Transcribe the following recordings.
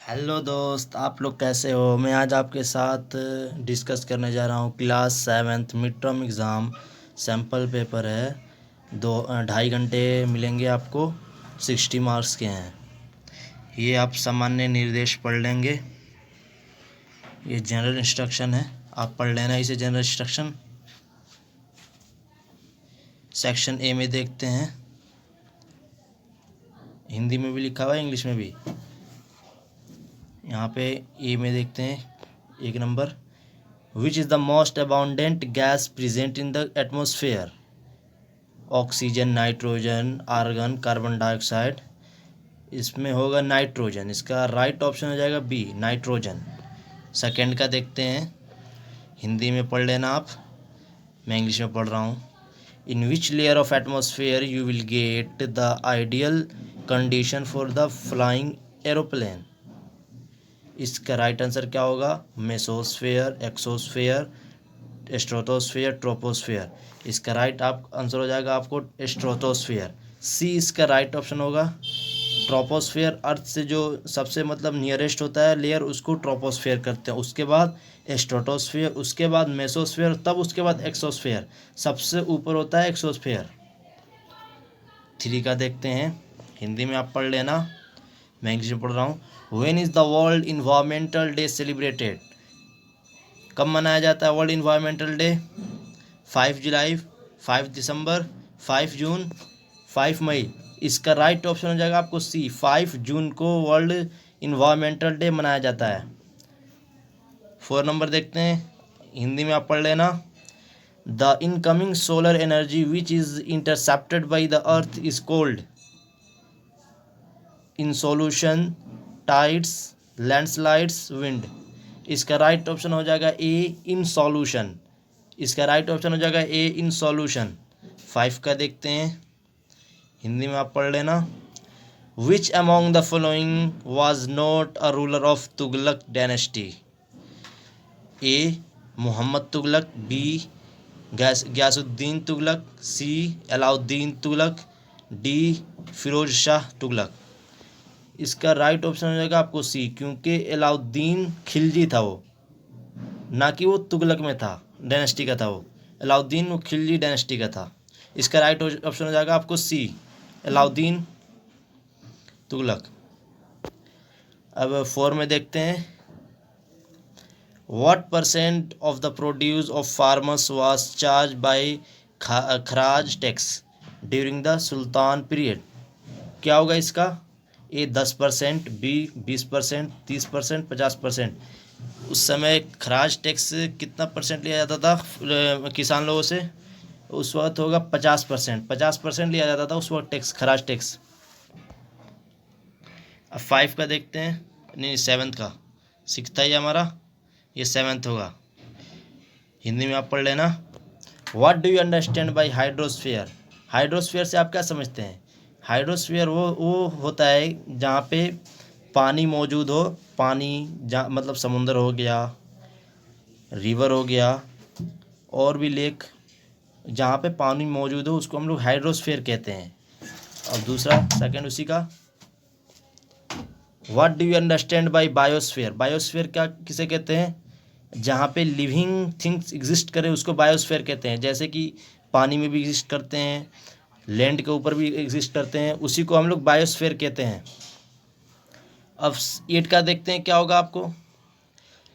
Hello दोस्त, आप लोग कैसे हो। मैं आज आपके साथ डिस्कस करने जा रहा हूँ class seventh mid term exam sample paper है। 2-2.5 घंटे मिलेंगे आपको। 60 मार्क्स के हैं। ये आप सामान्य निर्देश पढ़ लेंगे। ये जनरल इंस्ट्रक्शन है, आप पढ़ लेना इसे। जनरल इंस्ट्रक्शन सेक्शन ए में देखते हैं। हिंदी में भी लिखा हुआ है, इंग्लिश में भी। यहाँ पे ए में देखते हैं 1 number. Which is the most abundant gas present in the atmosphere? Oxygen, nitrogen, argon, carbon dioxide. इसमें होगा नाइट्रोजन। इसका राइट ऑप्शन हो जाएगा बी, नाइट्रोजन। सेकंड का देखते हैं, हिंदी में पढ़ लेना आप, मैं इंग्लिश में पढ़ रहा हूँ। In which layer of atmosphere you will get the ideal condition for the flying aeroplane? इसका राइट आंसर क्या होगा? Mesosphere, exosphere, stratosphere, troposphere. इसका राइट आंसर हो जाएगा आपको स्ट्रेटोस्फेयर। सी इसका राइट ऑप्शन होगा। ट्रोपोस्फेयर अर्थ से जो सबसे नियरेस्ट होता है लेयर, उसको ट्रोपोस्फेयर करते हैं। उसके बाद स्ट्रेटोस्फेयर, उसके बाद मेसोस्फेयर, तब उसके बाद एक्सोस्फेयर। सबसे ऊपर होता है एक्सोस्फेयर। 3 का देखते हैं, हिंदी में आप पढ़ लेना, मैं इंग्लिश में पढ़ रहा हूँ। When is the world environmental day celebrated? कब मनाया जाता है वर्ल्ड इन्वायरमेंटल डे? 5 जुलाई, 5 दिसंबर, 5 जून, 5 मई। इसका राइट ऑप्शन हो जाएगा आपको सी, 5 जून को वर्ल्ड इन्वायरमेंटल डे मनाया जाता है। 4 नंबर देखते हैं, हिंदी में आप पढ़ लेना। The incoming solar energy which is intercepted by the earth is called insolation, tides, landslides, wind. इसका राइट ऑप्शन हो जाएगा ए, इन सॉल्यूशन। इसका राइट ऑप्शन हो जाएगा ए, इन सॉल्यूशन। 5 का देखते हैं, हिंदी में आप पढ़ लेना। Which among the following was not a ruler of Tughlaq dynasty? A, Mohammad Tughlaq, B, Ghiyasuddin Tughlaq, C, Alauddin Tughlaq, D, Firoz Shah Tughlaq. इसका राइट ऑप्शन हो जाएगा आपको सी, क्योंकि अलाउद्दीन खिलजी था वो, ना कि वो तुगलक में था, डायनेस्टी का था वो। अलाउद्दीन वो खिलजी डायनेस्टी का था। इसका राइट ऑप्शन हो जाएगा आपको सी, अलाउद्दीन तुगलक। अब 4 में देखते हैं, what percent of the produce of farmers was charged by kharaj tax during the sultan period? क्या होगा इसका? A 10%, B 20%, 30%, 50%। उस समय खराज टैक्स कितना परसेंट लिया जाता था किसान लोगों से? उस वक्त होगा 50%। 50% लिया जाता था उस वक्त टैक्स, खराज टैक्स। अब 5 का देखते हैं, नहीं 7 का। 6 था ये हमारा, ये 7 होगा। हिंदी में आप पढ़ लेना। What do you understand by hydrosphere? Hydrosphere से आप क्या समझते हैं? हाइड्रोस्फीयर वो होता है जहाँ पे पानी मौजूद हो। पानी जहाँ समुंदर हो गया, रिवर हो गया, और भी लेक, जहाँ पे पानी मौजूद हो उसको हम लोग हाइड्रोस्फीयर कहते हैं। और दूसरा सेकंड उसी का, what do you understand by biosphere? Biosphere क्या किसे कहते हैं? जहाँ पे लिविंग थिंग्स एग्जिस्ट करें उसको बायोस्फीयर कहते हैं। जैसे कि पानी में भी एग्जिस्ट करते हैं, लैंड के ऊपर भी एग्जिस्ट करते हैं, उसी को हम लोग बायोस्फीयर कहते हैं। अब 8 का देखते हैं क्या होगा आपको।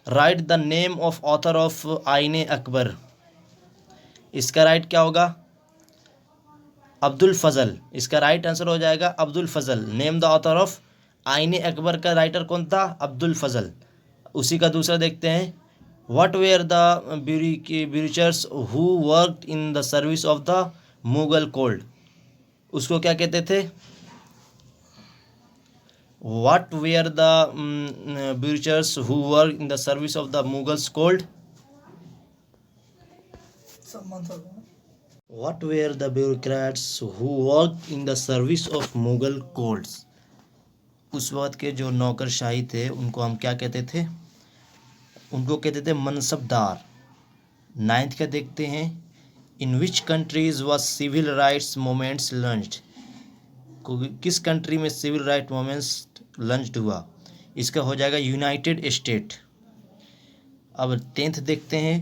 Right the name of author of आईने अकबर। इसका राइट क्या होगा? अब्दुल फजल। इसका राइट आंसर हो जाएगा अब्दुल फजल। नेम द ऑथर ऑफ आईने अकबर का राइटर कौन था? अब्दुल फजल। उसी का दूसरा देखते हैं, what were the bureaucrats who worked in the service of the Mughal court? उसको क्या कहते थे? What were the bureaucrats who work in the service of the Mughals court? What were the bureaucrats who work in the service of Mughal courts? उस वक्त के जो नौकरशाही थे उनको हम क्या कहते थे? उनको कहते थे मनसबदार। 9 का देखते हैं, in which countries was civil rights movements launched? किस कंट्री में सिविल राइट मूवमेंट्स लॉन्च्ड हुआ? इसका हो जाएगा यूनाइटेड स्टेट। अब 10th देखते हैं,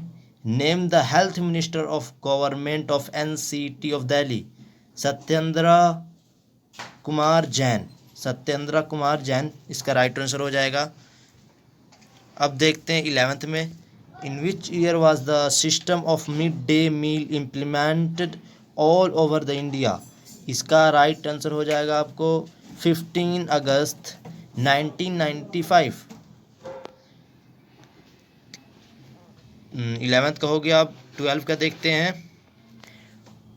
name the health minister of government of NCT of Delhi. Satyendra Kumar Jain. Satyendra Kumar Jain इसका राइट आंसर हो जाएगा। अब देखते हैं 11th में, in which year was the system of mid day meal implemented all over the India. इसका राइट आंसर हो जाएगा आपको 15 अगस्त 1995। 11th का हो गया। अब 12th का देखते हैं,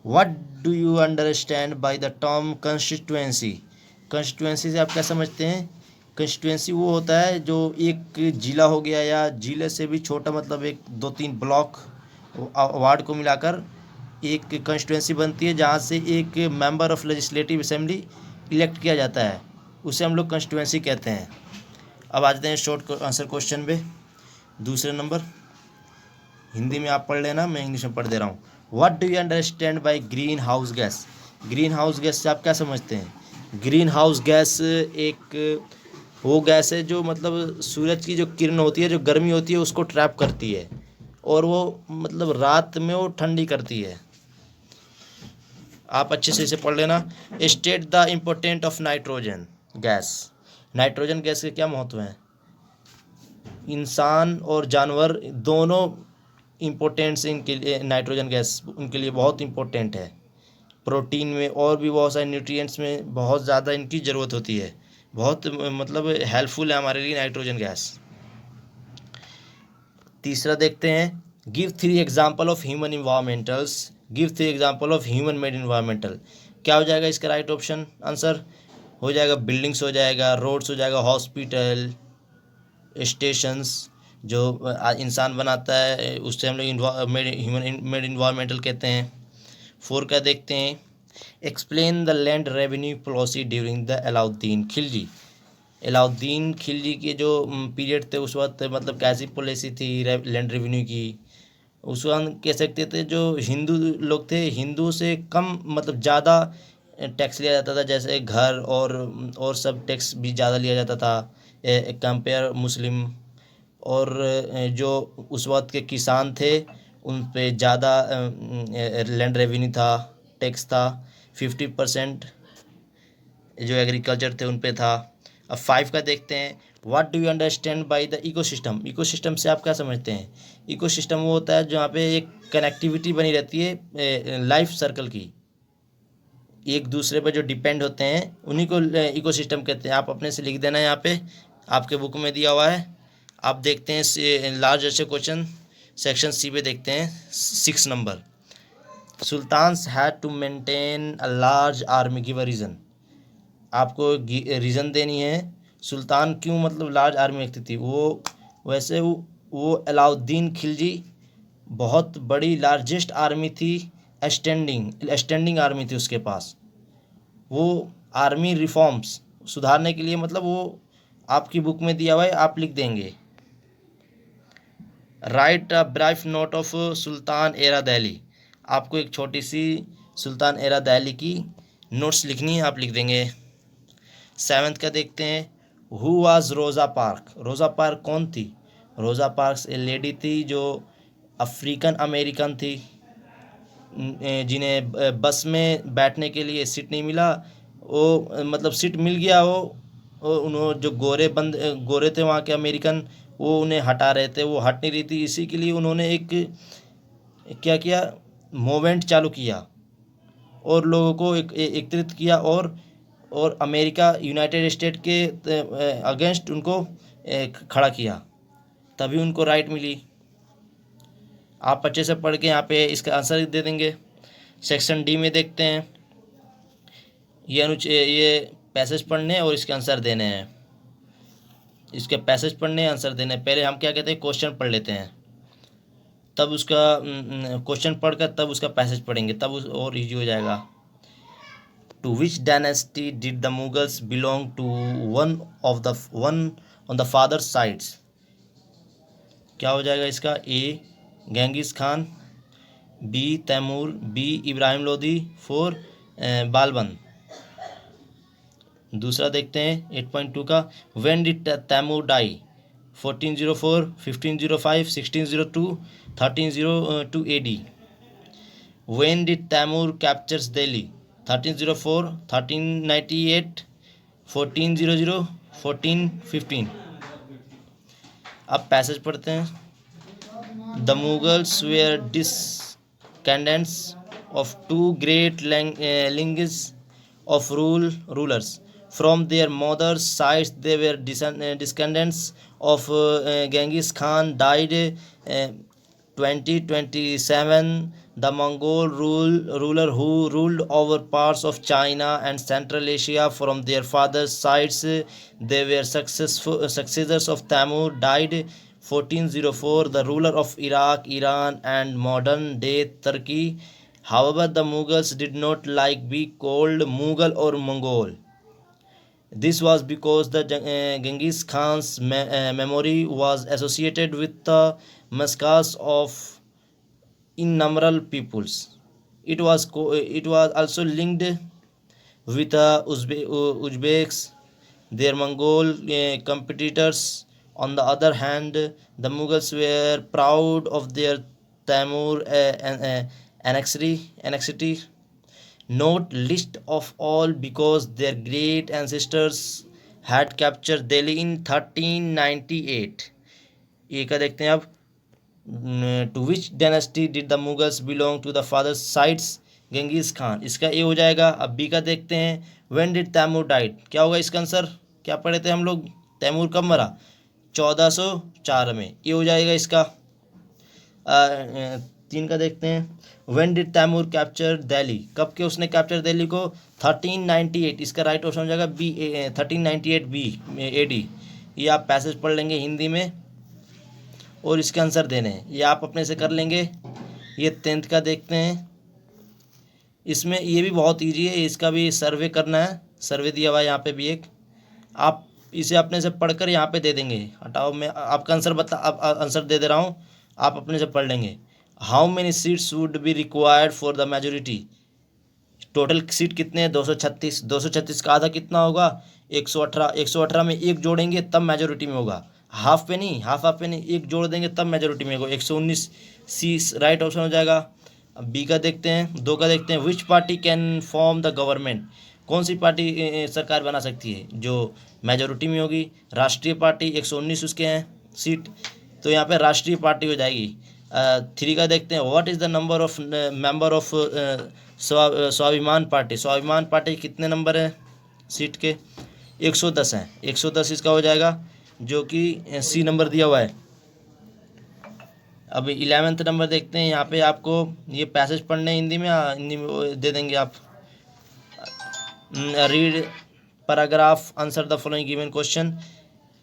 what do you understand by the term constituency. Constituency से आप क्या समझते हैं? कंस्टिट्यूएंसी वो होता है जो एक जिला हो गया या जिले से भी छोटा, मतलब एक 2-3 ब्लॉक वार्ड को मिलाकर एक कंस्टिट्यूएंसी बनती है, जहाँ से एक member of legislative assembly elect किया जाता है, उसे हम लोग कंस्टिट्यूएंसी कहते हैं। अब आ जाते हैं शॉर्ट आंसर क्वेश्चन पे। दूसरे नंबर, हिंदी में आप पढ़ लेना, मैं इंग्लिश में पढ़ दे रहा हूँ। What do you understand by green house gas. Green house gas से आप क्या समझते हैं? ग्रीन हाउस गैस एक वो गैस है जो मतलब सूरज की जो किरण होती है, जो गर्मी होती है, उसको ट्रैप करती है, और वो मतलब रात में वो ठंडी करती है। आप अच्छे से इसे पढ़ लेना। State the important of nitrogen gas. Nitrogen gas के क्या महत्व हैं? इंसान और जानवर दोनों इम्पोर्टेंट्स इनके लिए, नाइट्रोजन गैस उनके लिए बहुत इम्पोर्टेंट है। प्रोटीन में और भी बहुत सारे न्यूट्रिएंट्स में बहुत ज़्यादा इनकी ज़रूरत होती है, बहुत मतलब हेल्पफुल है हमारे लिए नाइट्रोजन गैस। तीसरा देखते हैं, give 3 example of human environmentals. Give 3 example of human made environmental. क्या हो जाएगा इसका राइट ऑप्शन आंसर? हो जाएगा बिल्डिंग्स, हो जाएगा रोड्स, हो जाएगा हॉस्पिटल, स्टेशंस जो इंसान बनाता है, उससे हम लोग ह्यूमन मेड इन्वायरमेंटल कहते हैं। 4 का देखते हैं, explain the land revenue policy during the Alauddin Khilji. Alauddin Khilji के जो पीरियड थे उस वक्त, मतलब कैसी पॉलिसी थी लैंड रेवेन्यू की। उस वक्त कह सकते थे जो हिंदू लोग थे, हिंदू से कम मतलब ज़्यादा टैक्स लिया जाता था, जैसे घर और सब टैक्स भी ज़्यादा लिया जाता था कंपेयर मुस्लिम। और जो उस वक्त के किसान थे उन पे ज़्यादा लैंड रेवेन्यू था, टैक्स था। 50% जो एग्रीकल्चर थे उन पे था। अब 5 का देखते हैं, what do you understand by the ecosystem. Ecosystem से आप क्या समझते हैं? इकोसिस्टम वो होता है जहाँ पे एक कनेक्टिविटी बनी रहती है लाइफ सर्कल की, एक दूसरे पर जो डिपेंड होते हैं उन्हीं को इकोसिस्टम कहते हैं। आप अपने से लिख देना, यहाँ पे आपके बुक में दिया हुआ है। आप देखते हैं लार्ज अच्छे क्वेश्चन, सेक्शन सी पे देखते हैं 6 number, sultans had to maintain a large army, give a reason. आपको रीज़न देनी है, सुल्तान क्यों मतलब लार्ज आर्मी रखती थी। वैसे वो अलाउद्दीन खिलजी बहुत बड़ी लार्जेस्ट आर्मी थी, स्टैंडिंग आर्मी थी उसके पास। वो आर्मी रिफॉर्म्स सुधारने के लिए, मतलब वो आपकी बुक में दिया हुआ है, आप लिख देंगे। Right a brief note of sultan era Delhi. आपको एक छोटी सी सुल्तान एरा दिल्ली की नोट्स लिखनी है, आप लिख देंगे। 7th का देखते हैं, हु वाज रोज़ा पार्क। रोज़ा पार्क कौन थी? रोज़ा पार्क्स ए लेडी थी जो अफ्रीकन अमेरिकन थी, जिन्हें बस में बैठने के लिए सीट नहीं मिला। वो मतलब सीट मिल गया, वो उन्होंने जो गोरे थे वहाँ के अमेरिकन, वो उन्हें हटा रहे थे, वो हट नहीं रही थी। इसी के लिए उन्होंने एक क्या किया, मूवमेंट चालू किया और लोगों को एकत्रित किया, और अमेरिका यूनाइटेड स्टेट के अगेंस्ट उनको खड़ा किया, तभी उनको राइट मिली। आप अच्छे से पढ़ के यहाँ पे इसका आंसर दे देंगे। सेक्शन डी में देखते हैं, ये पैसेज पढ़ने और इसके आंसर देने हैं। इसके पैसेज पढ़ने, आंसर देने हैं। पहले हम क्या कहते हैं, क्वेश्चन पढ़ लेते हैं, तब उसका क्वेश्चन पढ़कर तब उसका पैसेज पढ़ेंगे, तब और इजी हो जाएगा। To which dynasty did the Mughals belong to? One on the father sides. क्या हो जाएगा इसका? A Genghis Khan, B Timur, B Ibrahim Lodi, 4 Balban. दूसरा देखते हैं 8.2 का, when did Timur die? 1404, 1505, 1602, 1302 AD. When did Tamur captures Delhi? 1304, 1398, 1400, 1415. अब पैसेज पढ़ते हैं. The Mughals were descendants of two great lineages of rulers. From their mother's side, they were descendants of Genghis Khan, died 2027. The Mongol ruler who ruled over parts of China and Central Asia. From their father's sides, they were successors of Tamur, died 1404. The ruler of Iraq, Iran, and modern-day Turkey. However, the Mughals did not like be called Mughal or Mongol. This was because the Genghis Khan's memory was associated with the massacres of innumerable peoples. It was also linked with Uzbeks, their Mongol competitors. On the other hand, the Mughals were proud of their Tamur annexity, not least of all because their great ancestors had captured Delhi in 1398. ये का देखते हैं अब. To which dynasty did the Mughals belong to the father's sides? Genghis Khan. इसका ए हो जाएगा. अब B का देखते हैं. When did Tamur died? क्या होगा इसका आंसर? क्या पढ़े थे हम लोग? तैमूर कब मरा? 1404 में. ये हो जाएगा इसका. 3 का देखते हैं. When did Tamur capture Delhi? कब के उसने कैप्चर दिल्ली को? 1398. इसका राइट ऑप्शन हो जाएगा बी, 1398 बी AD. ये आप पैसेज पढ़ लेंगे हिंदी में और इसके आंसर देने हैं. ये आप अपने से कर लेंगे. ये 10th का देखते हैं. इसमें ये भी बहुत ईजी है. इसका भी सर्वे करना है. सर्वे दिया हुआ है यहाँ पे भी एक. आप इसे अपने से पढ़कर यहाँ पे दे देंगे. हटाओ, मैं आपका आंसर दे दे रहा हूँ, आप अपने से पढ़ लेंगे. How many seats would be required for the majority? Total seat कितने हैं? 236. 236 का आधा कितना होगा? 118. 118 में एक जोड़ेंगे तब मेजोरिटी में होगा. हाफ पे नहीं, हाफ पे नहीं, एक जोड़ देंगे तब मेजोरिटी में होगा. 119 सी राइट ऑप्शन हो जाएगा. अब बी का देखते हैं. 2 का देखते हैं. विच party can form the government? कौन सी पार्टी सरकार बना सकती है जो मेजोरिटी में होगी? राष्ट्रीय पार्टी. 119 उसके हैं सीट, तो यहाँ पे राष्ट्रीय पार्टी हो जाएगी. 3 का देखते हैं. What is the number of member of स्वाभिमान पार्टी? स्वाभिमान पार्टी कितने नंबर है सीट के? 110 हैं. 110 इसका हो जाएगा, जो कि सी नंबर दिया हुआ है. अब 11th नंबर देखते हैं. यहाँ पे आपको ये पैसेज पढ़ने हिंदी में दे देंगे आप. Read paragraph, answer the following given question.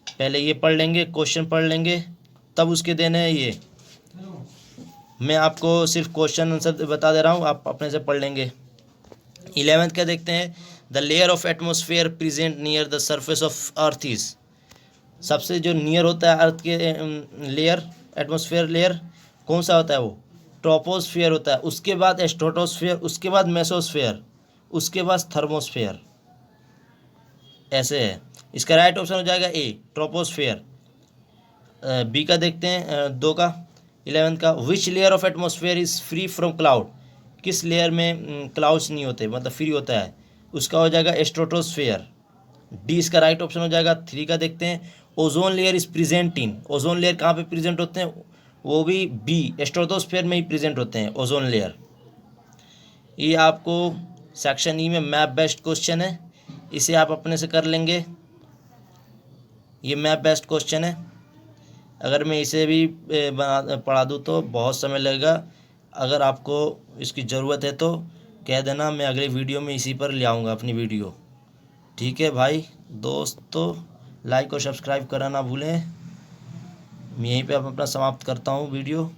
पहले ये पढ़ लेंगे, क्वेश्चन पढ़ लेंगे, तब उसके देने हैं. ये मैं आपको सिर्फ क्वेश्चन आंसर बता दे रहा हूँ, आप अपने से पढ़ लेंगे. 11th का देखते हैं. The layer of atmosphere present near the surface of earth is. सबसे जो नियर होता है अर्थ के लेयर, एटमोसफेयर लेयर, कौन सा होता है? वो ट्रोपोस्फेयर होता है. उसके बाद स्ट्रेटोस्फेयर, उसके बाद मेसोस्फेयर, उसके बाद थर्मोस्फेयर. ऐसे है. इसका राइट ऑप्शन हो जाएगा ए, ट्रोपोस्फेयर. बी का देखते हैं. 2 का 11th का. विच layer of atmosphere is free from cloud? किस लेयर में क्लाउड्स नहीं होते, मतलब फ्री होता है? उसका हो जाएगा स्ट्रेटोस्फेयर. डी इसका राइट ऑप्शन हो जाएगा. 3 का देखते हैं. Ozone layer is present in. Ozone layer कहाँ पे प्रेजेंट होते हैं? वो भी बी, स्ट्रेटोस्फेयर में ही प्रेजेंट होते हैं ओजोन लेयर. ये आपको सेक्शन ई में मैप बेस्ड क्वेश्चन है, इसे आप अपने से कर लेंगे. ये मैप बेस्ड क्वेश्चन है. अगर मैं इसे भी पढ़ा दूँ तो बहुत समय लगेगा. अगर आपको इसकी ज़रूरत है तो कह देना, मैं अगले वीडियो में इसी पर ले आऊँगा अपनी वीडियो. ठीक है भाई दोस्तों, लाइक और सब्सक्राइब करना ना भूलें. मैं यहीं पे अपना समाप्त करता हूँ वीडियो.